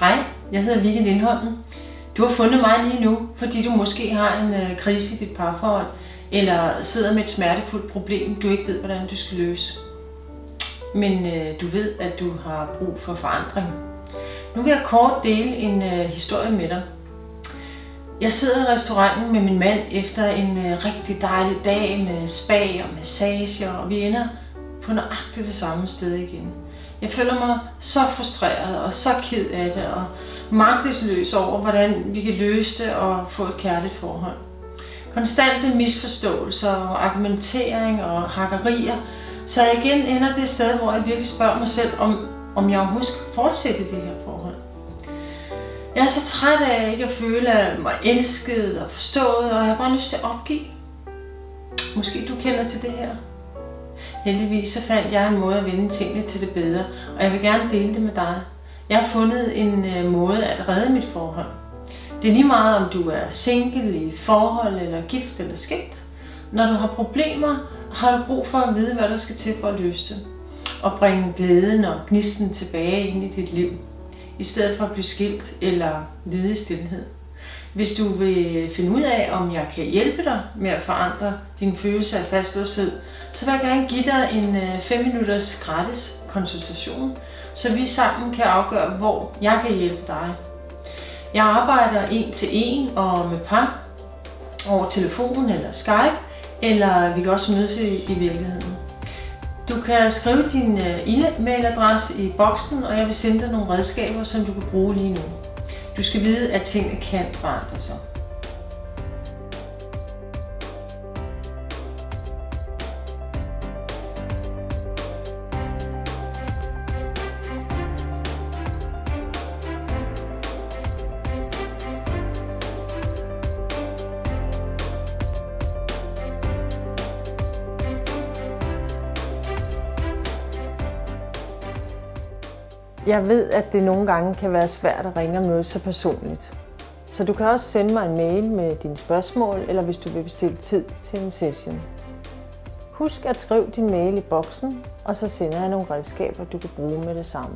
Hej, jeg hedder Vicky Lindholm. Du har fundet mig lige nu, fordi du måske har en krise i dit parforhold, eller sidder med et smertefuldt problem, du ikke ved, hvordan du skal løse. Men du ved, at du har brug for forandring. Nu vil jeg kort dele en historie med dig. Jeg sidder i restauranten med min mand efter en rigtig dejlig dag med spa og massager, og vi ender på nøjagtigt det samme sted igen. Jeg føler mig så frustreret og så ked af det og magtesløs over, hvordan vi kan løse det og få et kærligt forhold. Konstante misforståelser og argumentering og hakkerier, så jeg igen ender det sted, hvor jeg virkelig spørger mig selv, om jeg overhovedet skal fortsætte det her forhold. Jeg er så træt af ikke at føle mig elsket og forstået, og jeg har bare lyst til at opgive. Måske du kender til det her. Heldigvis så fandt jeg en måde at vende tingene til det bedre, og jeg vil gerne dele det med dig. Jeg har fundet en måde at redde mit forhold. Det er lige meget, om du er single, i forhold, eller gift eller skilt. Når du har problemer, har du brug for at vide, hvad der skal til for at løse det. Og bringe glæden og gnisten tilbage ind i dit liv, i stedet for at blive skilt eller lide i stilhed. Hvis du vil finde ud af, om jeg kan hjælpe dig med at forandre din følelse af fastlåshed, så vil jeg gerne give dig en 5 minutters gratis konsultation, så vi sammen kan afgøre, hvor jeg kan hjælpe dig. Jeg arbejder 1-til-1 og med par over telefon eller Skype, eller vi kan også mødes i virkeligheden. Du kan skrive din e-mailadresse i boksen, og jeg vil sende dig nogle redskaber, som du kan bruge lige nu. Du skal vide, at tingene kan forandre sig. Jeg ved, at det nogle gange kan være svært at ringe om noget så personligt. Så du kan også sende mig en mail med dine spørgsmål, eller hvis du vil bestille tid til en session. Husk at skrive din mail i boksen, og så sender jeg nogle redskaber, du kan bruge med det samme.